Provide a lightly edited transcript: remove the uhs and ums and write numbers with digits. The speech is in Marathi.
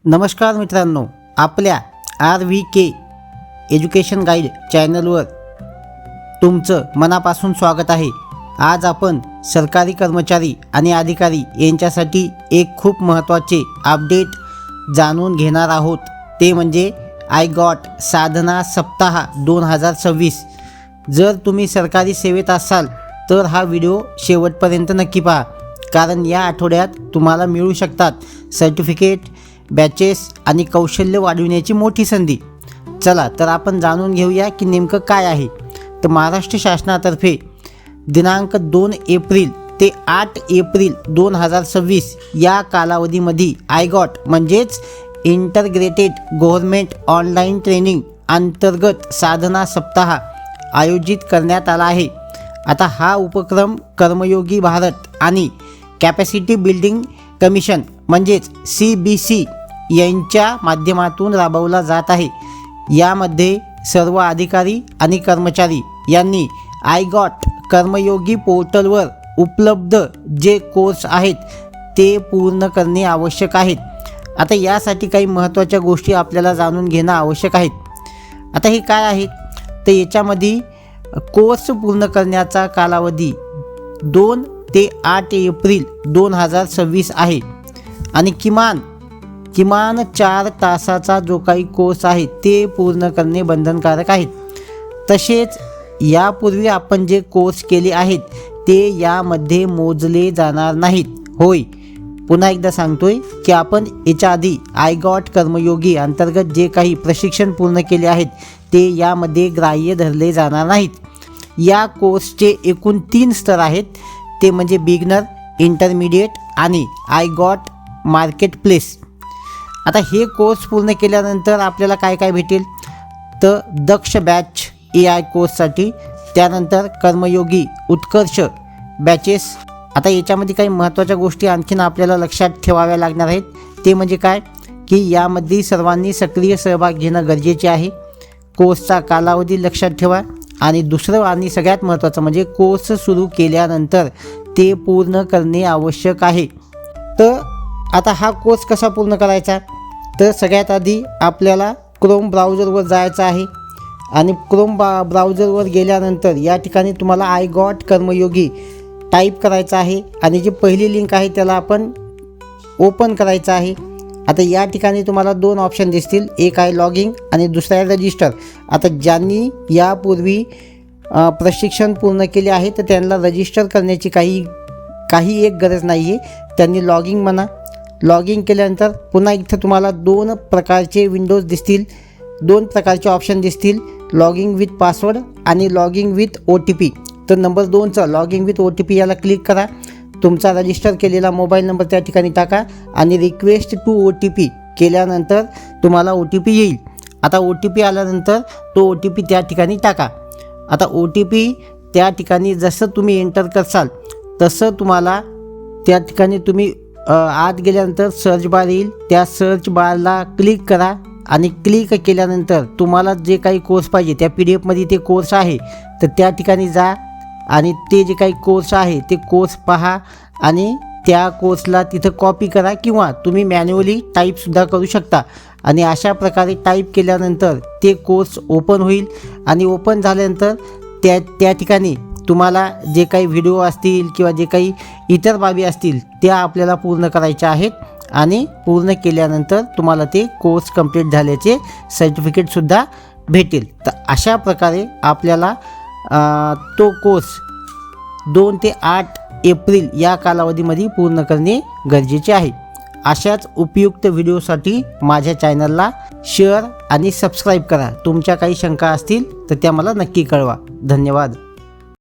नमस्कार मित्रांनो, आपल्या RVK एज्युकेशन गाईड चॅनलवर तुमचं मनापासून स्वागत आहे। आज आपण सरकारी कर्मचारी आणि अधिकारी यांच्यासाठी एक खूप महत्त्वाचे अपडेट जाणून घेणार आहोत। ते म्हणजे आय गॉट साधना सप्ताह 2026। जर तुम्ही सरकारी सेवेत असाल तर हा व्हिडिओ शेवटपर्यंत नक्की पहा, कारण या आठवड्यात तुम्हाला मिळू शकतात सर्टिफिकेट, बॅचेस आणि कौशल्य वाढविण्याची मोठी संधी। चला तर आपण जाणून घेऊया की नेमकं काय आहे। तर महाराष्ट्र शासनातर्फे दिनांक 2 एप्रिल ते 8 एप्रिल 2026 या कालावधीमध्ये आय गॉट म्हणजेच इंटरग्रेटेड गव्हर्नमेंट ऑनलाईन ट्रेनिंग अंतर्गत साधना सप्ताह आयोजित करण्यात आला आहे। आता हा उपक्रम कर्मयोगी भारत आणि कॅपॅसिटी बिल्डिंग कमिशन म्हणजेच CBC यांच्या माध्यमातून राबवला जात आहे। यामध्ये सर्व अधिकारी आणि कर्मचारी यांनी आय गॉट कर्मयोगी पोर्टलवर उपलब्ध जे कोर्स आहेत ते पूर्ण करणे आवश्यक आहेत। आता यासाठी काही महत्त्वाच्या गोष्टी आपल्याला जाणून घेणं आवश्यक आहेत। आता हे काय आहे, तर याच्यामध्ये कोर्स पूर्ण करण्याचा कालावधी 2 ते 8 एप्रिल 2026 आहे आणि किमान 4 तासाचा जो काही कोर्स आहे ते पूर्ण करणे बंधनकारक आहे। तसेच यापूर्वी आपण जे कोर्स केले आहेत ते यामध्ये मोजले जाणार नाहीत। होय, पुन्हा एकदा सांगतोय की आपण याच्या आधी आय गॉट कर्मयोगी अंतर्गत जे काही प्रशिक्षण पूर्ण केले आहेत ते यामध्ये ग्राह्य धरले जाणार नाहीत। या कोर्सचे एकूण 3 स्तर आहेत, ते म्हणजे बिगनर, इंटरमिडिएट आणि आय गॉट मार्केट प्लेस। आता हे कोर्स पूर्ण केल्यानंतर आपल्याला काय काय भेटेल, तर दक्ष बॅच AI कोर्ससाठी, त्यानंतर कर्मयोगी उत्कर्ष बॅचेस। आता याच्यामध्ये काही महत्त्वाच्या गोष्टी आणखीन आपल्याला लक्षात ठेवाव्या लागणार आहेत। ते म्हणजे काय की यामध्ये सर्वांनी सक्रिय सहभाग घेणं गरजेचे आहे। कोर्सचा कालावधी लक्षात ठेवा आणि दुसरं आणि सगळ्यात महत्त्वाचं म्हणजे कोर्स सुरू केल्यानंतर ते पूर्ण करणे आवश्यक आहे। तर आता हा कोर्स कसा पूर्ण करायचा, तर सगळ्यात आधी आपल्याला क्रोम ब्राउझरवर जायचं आहे आणि क्रोम ब्राउझरवर गेल्यानंतर या ठिकाणी तुम्हाला आय गॉट कर्मयोगी टाईप करायचं आहे आणि जी पहिली लिंक आहे त्याला आपण ओपन करायचं आहे। आता या ठिकाणी तुम्हाला 2 ऑप्शन दिसतील, एक आहे लॉगिंग आणि दुसरा आहे रजिस्टर। आता ज्यांनी यापूर्वी प्रशिक्षण पूर्ण केले आहे तर त्यांना रजिस्टर करण्याची काही एक गरज नाही आहे, त्यांनी लॉगिंग म्हणा। लॉगिंग केल्यानंतर पुन्हा इथं तुम्हाला 2 प्रकारचे विंडोज दिसतील, 2 प्रकारचे ऑप्शन दिसतील, लॉगिंग विथ पासवर्ड आणि लॉगिंग विथ OTP। तर नंबर 2चं लॉगिंग विथ OTP याला क्लिक करा, तुमचा रजिस्टर केलेला मोबाईल नंबर त्या ठिकाणी टाका आणि रिक्वेस्ट टू OTP केल्यानंतर तुम्हाला OTP येईल। आता OTP आल्यानंतर तो OTP त्या ठिकाणी टाका। आता OTP त्या ठिकाणी जसं तुम्ही एंटर करसाल तसं तुम्हाला त्या ठिकाणी तुम्ही आत गेल्यानंतर सर्च बार येईल, त्या सर्च बारला क्लिक करा आणि क्लिक केल्यानंतर तुम्हाला जे काही कोर्स पाहिजे त्या PDF ते कोर्स आहे तर त्या ठिकाणी जा आणि ते जे काही कोर्स आहे ते कोर्स पहा आणि त्या कोर्सला तिथं कॉपी करा किंवा तुम्ही मॅन्युअली टाईपसुद्धा करू शकता। आणि अशा प्रकारे टाईप केल्यानंतर ते कोर्स ओपन होईल आणि ओपन झाल्यानंतर त्या ठिकाणी तुम्हाला जे काही व्हिडिओ असतील किंवा जे काही इतर बाबी असतील त्या आपल्याला पूर्ण करायच्या आहेत आणि पूर्ण केल्यानंतर तुम्हाला ते कोर्स कंप्लीट झाल्याचे सर्टिफिकेटसुद्धा भेटेल। तर अशा प्रकारे आपल्याला तो कोर्स 2 ते 8 एप्रिल या कालावधीमध्ये पूर्ण करणे गरजेचे आहे। अशाच उपयुक्त व्हिडिओसाठी माझ्या चॅनलला शेअर आणि सबस्क्राईब करा। तुमच्या काही शंका असतील तर त्या मला नक्की कळवा। धन्यवाद।